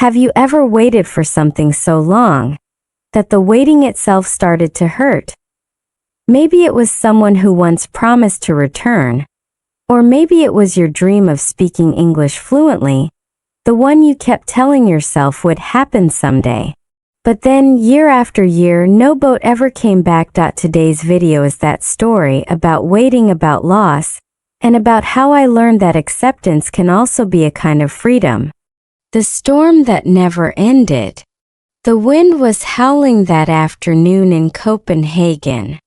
Have you ever waited for something so long that the waiting itself started to hurt? Maybe it was someone who once promised to return, or maybe it was your dream of speaking English fluently, the one you kept telling yourself would happen someday. But then, year after year, no boat ever came back. Today's video is that story about waiting, about loss, and about how I learned that acceptance can also be a kind of freedom. The storm that never ended. The wind was howling that afternoon in Copenhagen.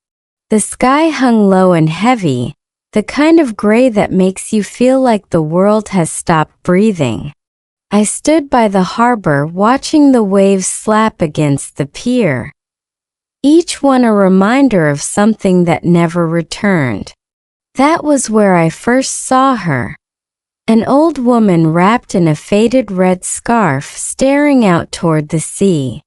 The sky hung low and heavy, the kind of gray that makes you feel like the world has stopped breathing. I stood by the harbor watching the waves slap against the pier, each one a reminder of something that never returned. That was where I first saw her. An old woman wrapped in a faded red scarf staring out toward the sea.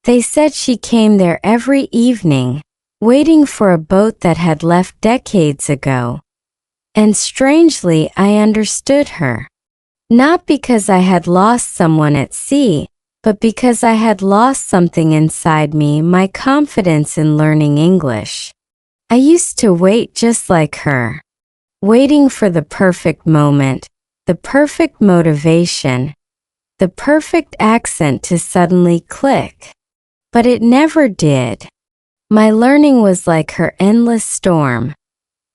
They said she came there every evening, waiting for a boat that had left decades ago. And strangely, I understood her. Not because I had lost someone at sea, but because I had lost something inside me, my confidence in learning English. I used to wait just like her, waiting for the perfect moment, the perfect motivation, the perfect accent to suddenly click. But it never did. My learning was like her endless storm.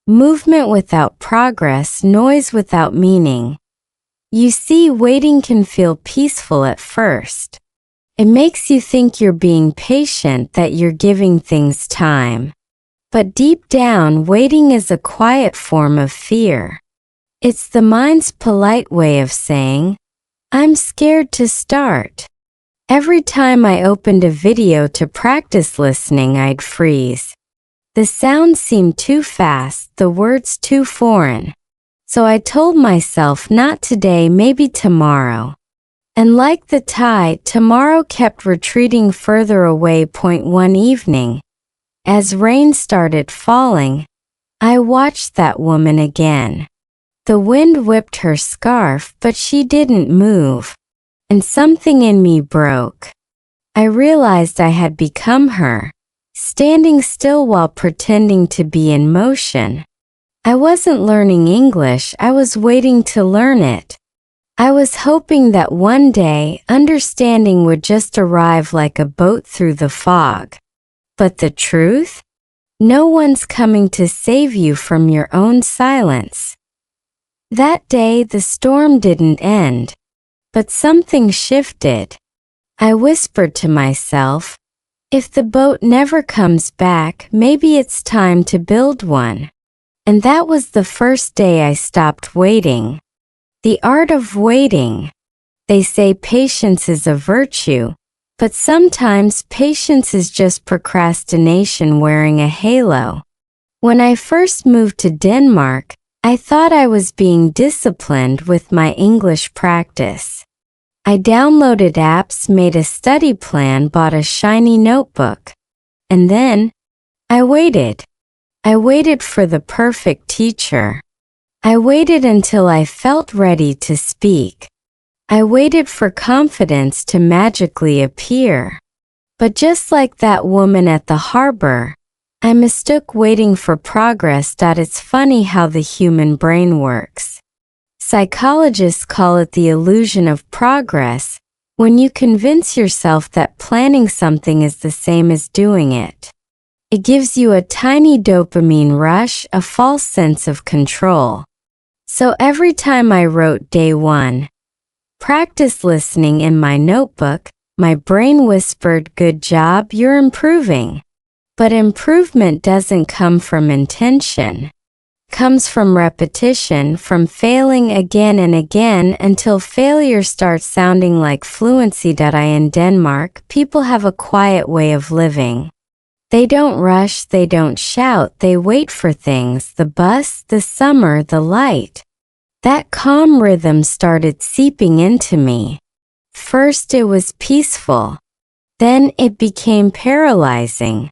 Movement without progress, noise without meaning. You see, waiting can feel peaceful at first. It makes you think you're being patient, that you're giving things time. But deep down, waiting is a quiet form of fear. It's the mind's polite way of saying, I'm scared to start. Every time I opened a video to practice listening, I'd freeze. The sound seemed too fast, the words too foreign. So I told myself, not today, maybe tomorrow. And like the tide, tomorrow kept retreating further away. One evening, as rain started falling, I watched that woman again. The wind whipped her scarf, but she didn't move. And something in me broke. I realized I had become her, standing still while pretending to be in motion. I wasn't learning English, I was waiting to learn it. I was hoping that one day, understanding would just arrive like a boat through the fog. But the truth? No one's coming to save you from your own silence. That day, the storm didn't end. But something shifted. I whispered to myself, if the boat never comes back, maybe it's time to build one. And that was the first day I stopped waiting. The art of waiting. They say patience is a virtue, but sometimes patience is just procrastination wearing a halo. When I first moved to Denmark, I thought I was being disciplined with my English practice. I downloaded apps, made a study plan, bought a shiny notebook. And then, I waited. I waited for the perfect teacher. I waited until I felt ready to speak. I waited for confidence to magically appear. But just like that woman at the harbor, I mistook waiting for progress. It's funny how the human brain works. Psychologists call it the illusion of progress, when you convince yourself that planning something is the same as doing it. It gives you a tiny dopamine rush, a false sense of control. So every time I wrote day 1, practice listening in my notebook, my brain whispered, good job, you're improving. But improvement doesn't come from intention. It comes from repetition, from failing again and again until failure starts sounding like fluency. In Denmark, people have a quiet way of living. They don't rush, they don't shout, they wait for things, the bus, the summer, the light. That calm rhythm started seeping into me. First it was peaceful. Then it became paralyzing.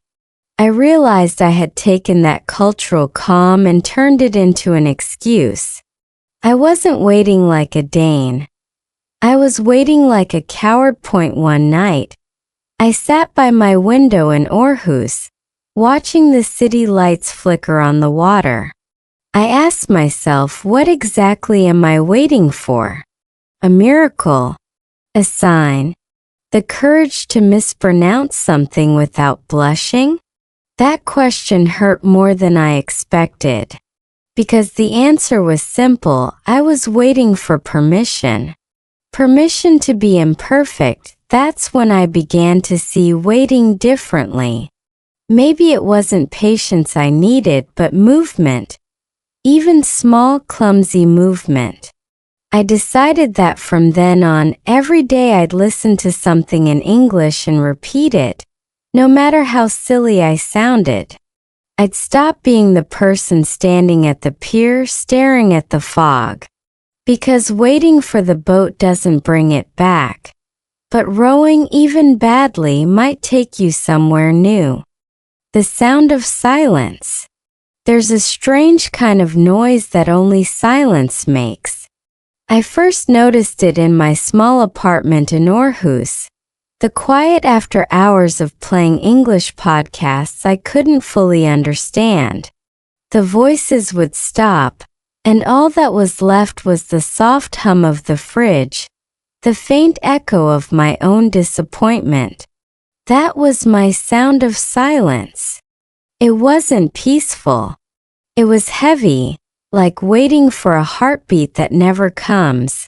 I realized I had taken that cultural calm and turned it into an excuse. I wasn't waiting like a Dane. I was waiting like a coward. One night, I sat by my window in Aarhus, watching the city lights flicker on the water. I asked myself, what exactly am I waiting for? A miracle? A sign? The courage to mispronounce something without blushing? That question hurt more than I expected. Because the answer was simple, I was waiting for permission. Permission to be imperfect. That's when I began to see waiting differently. Maybe it wasn't patience I needed, but movement. Even small, clumsy movement. I decided that from then on, every day I'd listen to something in English and repeat it, no matter how silly I sounded. I'd stop being the person standing at the pier staring at the fog. Because waiting for the boat doesn't bring it back. But rowing, even badly, might take you somewhere new. The sound of silence. There's a strange kind of noise that only silence makes. I first noticed it in my small apartment in Aarhus. The quiet after hours of playing English podcasts I couldn't fully understand. The voices would stop, and all that was left was the soft hum of the fridge, the faint echo of my own disappointment. That was my sound of silence. It wasn't peaceful. It was heavy, like waiting for a heartbeat that never comes.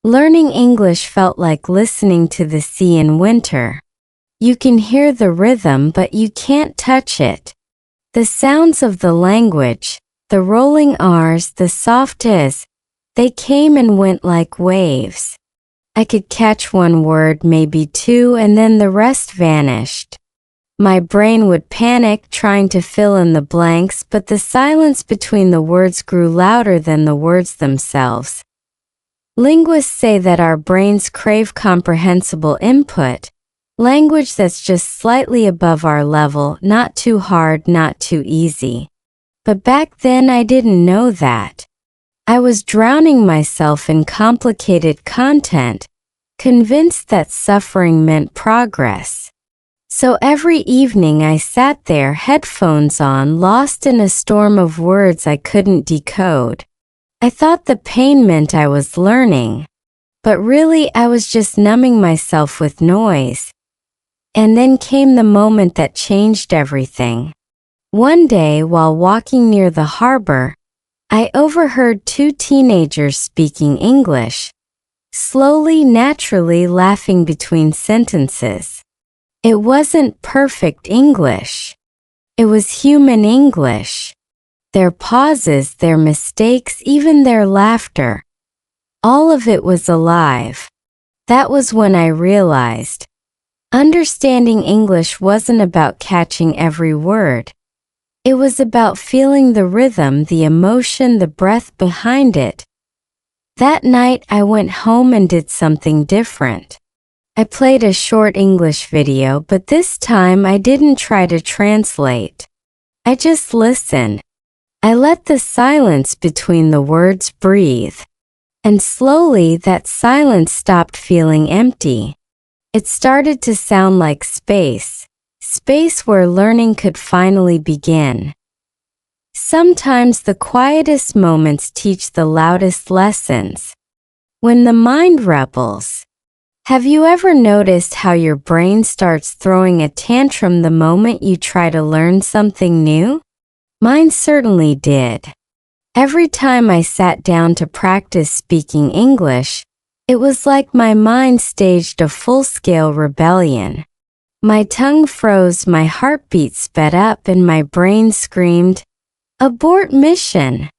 Learning English felt like listening to the sea in winter. You can hear the rhythm, but you can't touch it. The sounds of the language, the rolling R's, the soft Is, they came and went like waves. I could catch one word, maybe two, and then the rest vanished. My brain would panic trying to fill in the blanks, but the silence between the words grew louder than the words themselves. Linguists say that our brains crave comprehensible input, language that's just slightly above our level, not too hard, not too easy. But back then I didn't know that. I was drowning myself in complicated content, convinced that suffering meant progress. So every evening I sat there, headphones on, lost in a storm of words I couldn't decode. I thought the pain meant I was learning, but really I was just numbing myself with noise. And then came the moment that changed everything. One day, while walking near the harbor, I overheard two teenagers speaking English, slowly, naturally laughing between sentences. It wasn't perfect English. It was human English. Their pauses, their mistakes, even their laughter. All of it was alive. That was when I realized. Understanding English wasn't about catching every word. It was about feeling the rhythm, the emotion, the breath behind it. That night I went home and did something different. I played a short English video, but this time I didn't try to translate. I just listened. I let the silence between the words breathe. And slowly that silence stopped feeling empty. It started to sound like space. Space where learning could finally begin. Sometimes the quietest moments teach the loudest lessons. When the mind rebels. Have you ever noticed how your brain starts throwing a tantrum the moment you try to learn something new? Mine certainly did. Every time I sat down to practice speaking English, it was like my mind staged a full-scale rebellion. My tongue froze, my heartbeat sped up, and my brain screamed, "Abort mission!"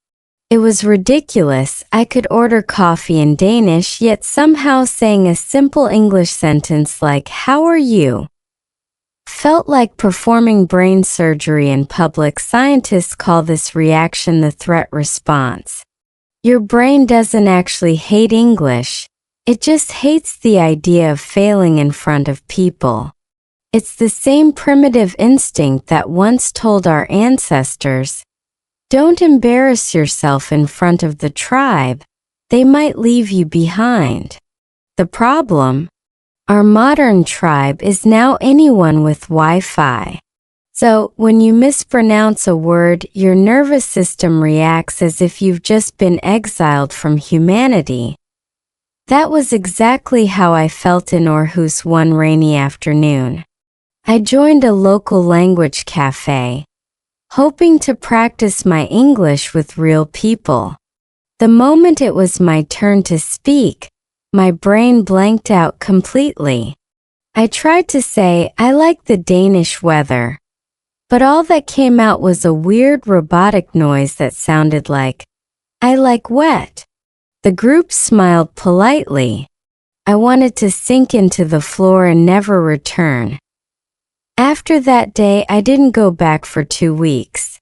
It was ridiculous. I could order coffee in Danish, yet somehow saying a simple English sentence like, "How are you?" felt like performing brain surgery in public. Scientists call this reaction the threat response. Your brain doesn't actually hate English. It just hates the idea of failing in front of people. It's the same primitive instinct that once told our ancestors, "Don't embarrass yourself in front of the tribe. They might leave you behind." The problem? Our modern tribe is now anyone with Wi-Fi. So, when you mispronounce a word, your nervous system reacts as if you've just been exiled from humanity. That was exactly how I felt in Aarhus one rainy afternoon. I joined a local language cafe, hoping to practice my English with real people. The moment it was my turn to speak, my brain blanked out completely. I tried to say, "I like the Danish weather," but all that came out was a weird robotic noise that sounded like, "I like wet." The group smiled politely. I wanted to sink into the floor and never return. After that day, I didn't go back for 2 weeks.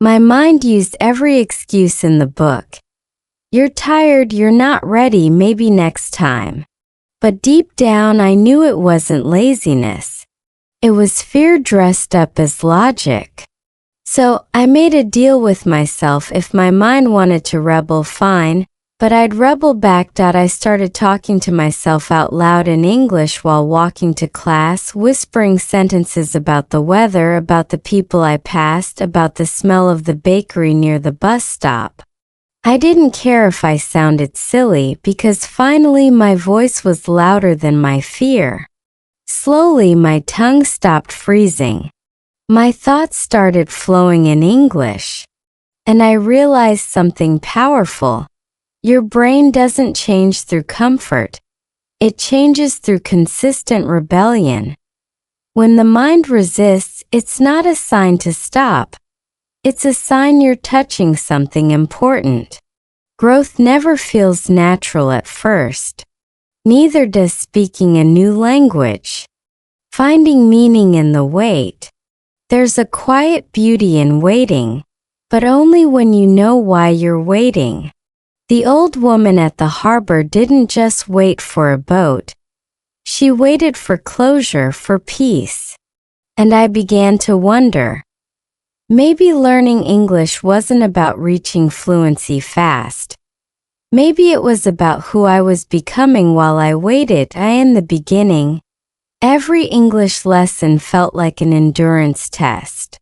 My mind used every excuse in the book. "You're tired, you're not ready, maybe next time." But deep down I knew it wasn't laziness. It was fear dressed up as logic. So I made a deal with myself: if my mind wanted to rebel, fine, but I'd rebel back. I started talking to myself out loud in English while walking to class, whispering sentences about the weather, about the people I passed, about the smell of the bakery near the bus stop. I didn't care if I sounded silly, because finally my voice was louder than my fear. Slowly my tongue stopped freezing. My thoughts started flowing in English. And I realized something powerful. Your brain doesn't change through comfort. It changes through consistent rebellion. When the mind resists, it's not a sign to stop. It's a sign you're touching something important. Growth never feels natural at first. Neither does speaking a new language. Finding meaning in the wait. There's a quiet beauty in waiting, but only when you know why you're waiting. The old woman at the harbor didn't just wait for a boat. She waited for closure, for peace. And I began to wonder. Maybe learning English wasn't about reaching fluency fast. Maybe it was about who I was becoming while I waited. In the beginning, every English lesson felt like an endurance test.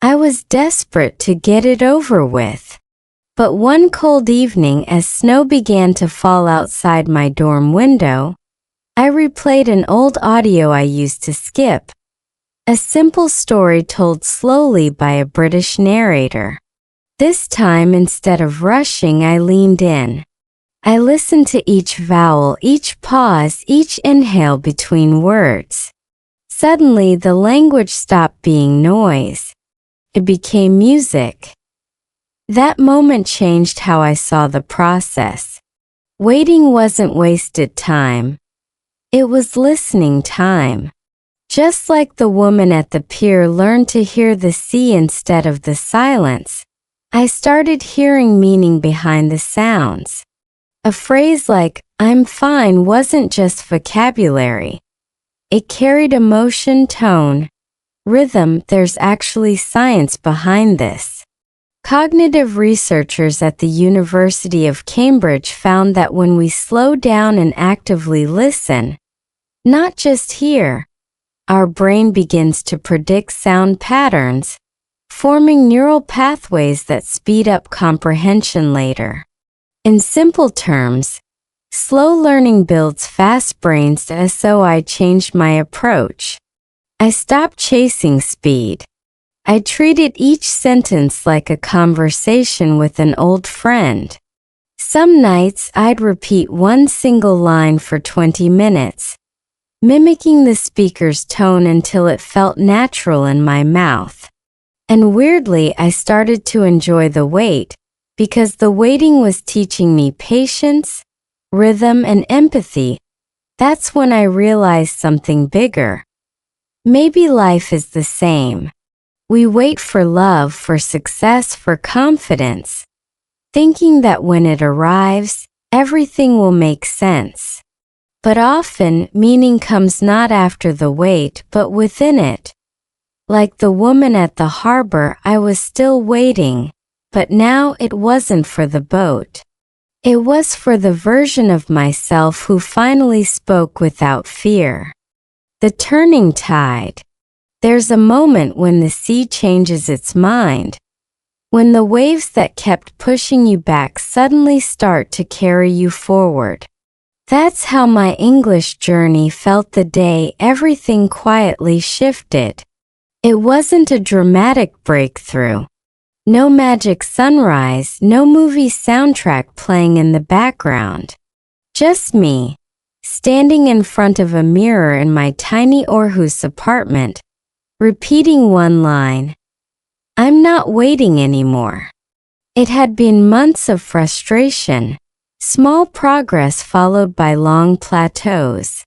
I was desperate to get it over with. But one cold evening, as snow began to fall outside my dorm window, I replayed an old audio I used to skip. A simple story told slowly by a British narrator. This time, instead of rushing, I leaned in. I listened to each vowel, each pause, each inhale between words. Suddenly, the language stopped being noise. It became music. That moment changed how I saw the process. Waiting wasn't wasted time. It was listening time. Just like the woman at the pier learned to hear the sea instead of the silence, I started hearing meaning behind the sounds. A phrase like, "I'm fine," wasn't just vocabulary. It carried emotion, tone, rhythm. There's actually science behind this. Cognitive researchers at the University of Cambridge found that when we slow down and actively listen, not just hear, our brain begins to predict sound patterns, forming neural pathways that speed up comprehension later. In simple terms, slow learning builds fast brains. So I changed my approach. I stopped chasing speed. I treated each sentence like a conversation with an old friend. Some nights I'd repeat one single line for 20 minutes, mimicking the speaker's tone until it felt natural in my mouth. And weirdly, I started to enjoy the wait, because the waiting was teaching me patience, rhythm, and empathy. That's when I realized something bigger. Maybe life is the same. We wait for love, for success, for confidence, thinking that when it arrives, everything will make sense. But often, meaning comes not after the wait, but within it. Like the woman at the harbor, I was still waiting, but now it wasn't for the boat. It was for the version of myself who finally spoke without fear. The turning tide. There's a moment when the sea changes its mind, when the waves that kept pushing you back suddenly start to carry you forward. That's how my English journey felt the day everything quietly shifted. It wasn't a dramatic breakthrough. No magic sunrise, no movie soundtrack playing in the background. Just me, standing in front of a mirror in my tiny Aarhus apartment, repeating one line, "I'm not waiting anymore." It had been months of frustration, small progress followed by long plateaus.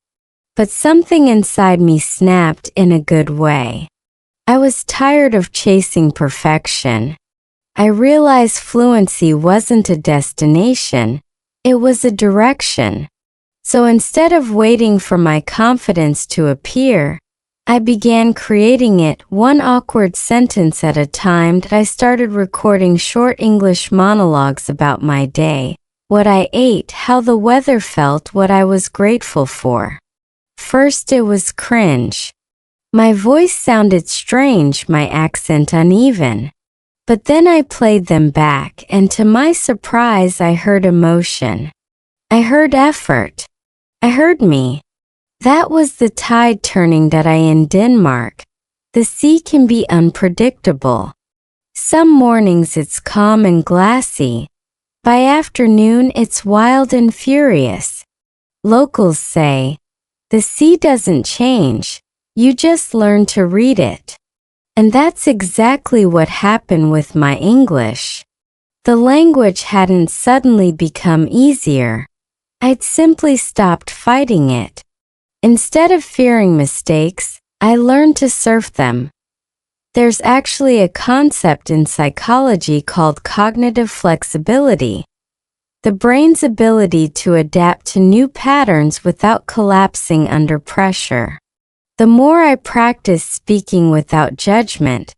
But something inside me snapped in a good way. I was tired of chasing perfection. I realized fluency wasn't a destination, it was a direction. So instead of waiting for my confidence to appear, I began creating it one awkward sentence at a time. I started recording short English monologues about my day, what I ate, how the weather felt, what I was grateful for. First it was cringe. My voice sounded strange, my accent uneven. But then I played them back, and to my surprise I heard emotion. I heard effort. I heard me. That was the tide turning. That I in Denmark. The sea can be unpredictable. Some mornings it's calm and glassy. By afternoon it's wild and furious. Locals say, the sea doesn't change. You just learn to read it. And that's exactly what happened with my English. The language hadn't suddenly become easier. I'd simply stopped fighting it. Instead of fearing mistakes, I learned to surf them. There's actually a concept in psychology called cognitive flexibility. The brain's ability to adapt to new patterns without collapsing under pressure. The more I practiced speaking without judgment,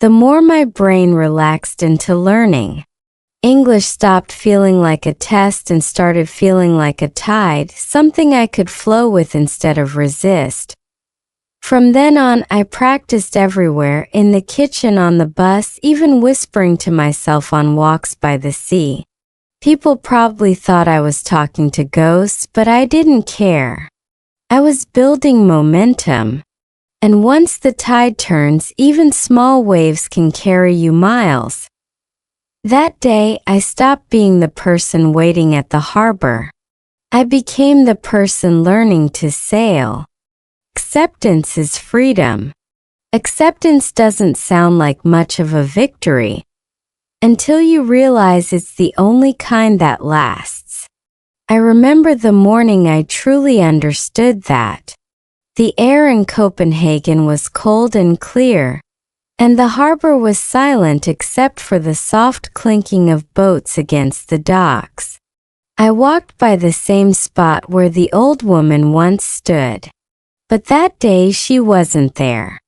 the more my brain relaxed into learning. English stopped feeling like a test and started feeling like a tide, something I could flow with instead of resist. From then on, I practiced everywhere, in the kitchen, on the bus, even whispering to myself on walks by the sea. People probably thought I was talking to ghosts, but I didn't care. I was building momentum. And once the tide turns, even small waves can carry you miles. That day, I stopped being the person waiting at the harbor. I became the person learning to sail. Acceptance is freedom. Acceptance doesn't sound like much of a victory until you realize it's the only kind that lasts. I remember the morning I truly understood that. The air in Copenhagen was cold and clear, and the harbor was silent except for the soft clinking of boats against the docks. I walked by the same spot where the old woman once stood. But that day she wasn't there.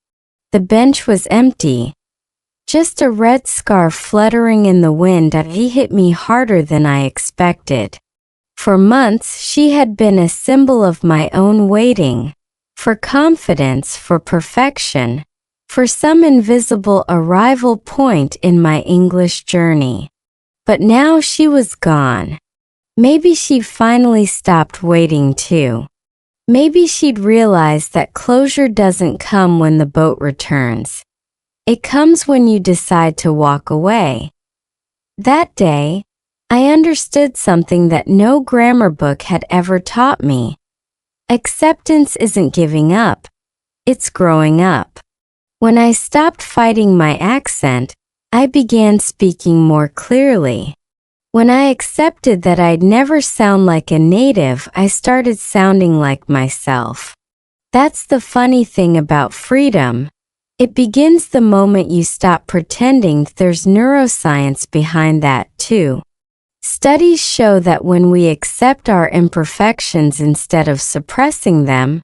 The bench was empty. Just a red scarf fluttering in the wind. He hit me harder than I expected. For months she had been a symbol of my own waiting, for confidence, for perfection, for some invisible arrival point in my English journey. But now she was gone. Maybe she'd finally stopped waiting too. Maybe she'd realized that closure doesn't come when the boat returns. It comes when you decide to walk away. That day, I understood something that no grammar book had ever taught me. Acceptance isn't giving up. It's growing up. When I stopped fighting my accent, I began speaking more clearly. When I accepted that I'd never sound like a native, I started sounding like myself. That's the funny thing about freedom. It begins the moment you stop pretending. There's neuroscience behind that too. Studies show that when we accept our imperfections instead of suppressing them,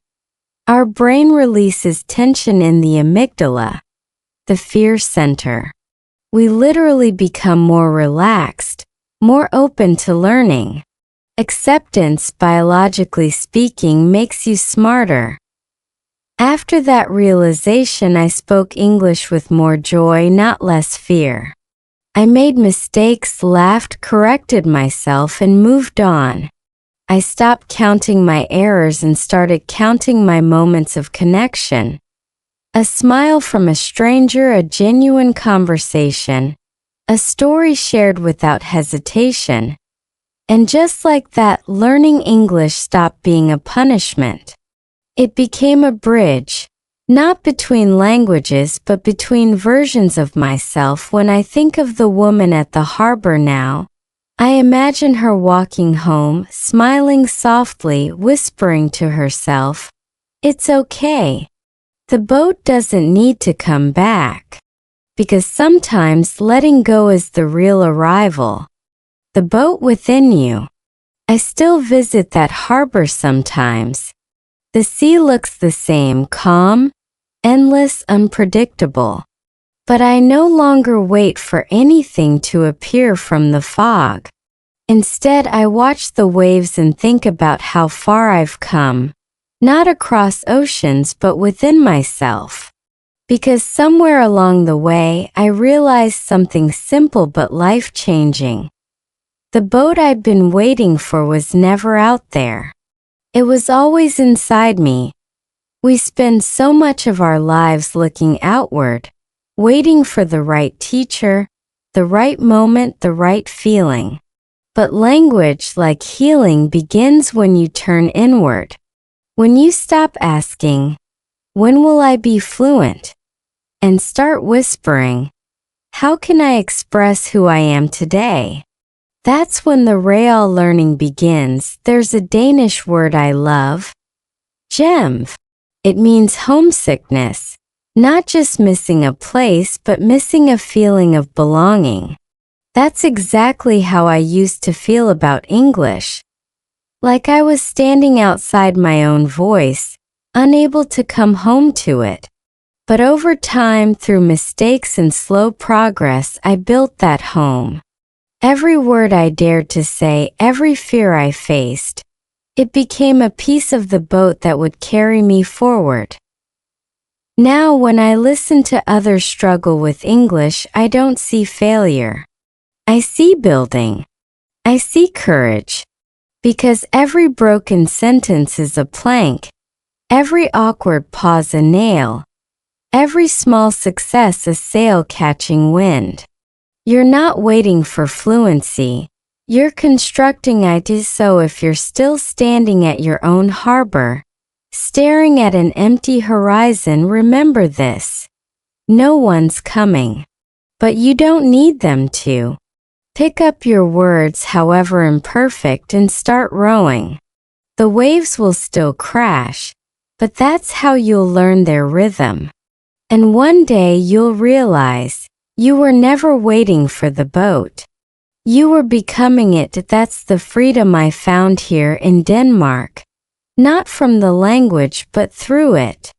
our brain releases tension in the amygdala, the fear center. We literally become more relaxed. more open to learning. Acceptance, biologically speaking, makes you smarter. After that realization, I spoke English with more joy, not less fear. I made mistakes, laughed, corrected myself, and moved on. I stopped counting my errors and started counting my moments of connection. A smile from a stranger, a genuine conversation, a story shared without hesitation. And just like that, learning English stopped being a punishment. It became a bridge, not between languages but between versions of myself. When I think of the woman at the harbor now, I imagine her walking home, smiling softly, whispering to herself, "It's okay. The boat doesn't need to come back." Because sometimes letting go is the real arrival. The boat within you. I still visit that harbor sometimes. The sea looks the same, calm, endless, unpredictable. But I no longer wait for anything to appear from the fog. Instead, I watch the waves and think about how far I've come, not across oceans but within myself. Because somewhere along the way, I realized something simple but life-changing. The boat I'd been waiting for was never out there. It was always inside me. We spend so much of our lives looking outward, waiting for the right teacher, the right moment, the right feeling. But language, like healing, begins when you turn inward. When you stop asking, "When will I be fluent?" and start whispering, "How can I express who I am today?" That's when the real learning begins. There's a Danish word I love, "gem." It means homesickness, not just missing a place but missing a feeling of belonging. That's exactly how I used to feel about English. Like I was standing outside my own voice, unable to come home to it. But over time, through mistakes and slow progress, I built that home. Every word I dared to say, every fear I faced, it became a piece of the boat that would carry me forward. Now, when I listen to others struggle with English, I don't see failure. I see building. I see courage. Because every broken sentence is a plank, every awkward pause a nail, every small success a sail catching wind. You're not waiting for fluency, you're constructing ideas. So if you're still standing at your own harbor, staring at an empty horizon, remember this: no one's coming. But you don't need them to. Pick up your words, however imperfect, and start rowing. The waves will still crash, but that's how you'll learn their rhythm. And one day you'll realize you were never waiting for the boat. You were becoming it. That's the freedom I found here in Denmark. Not from the language but through it.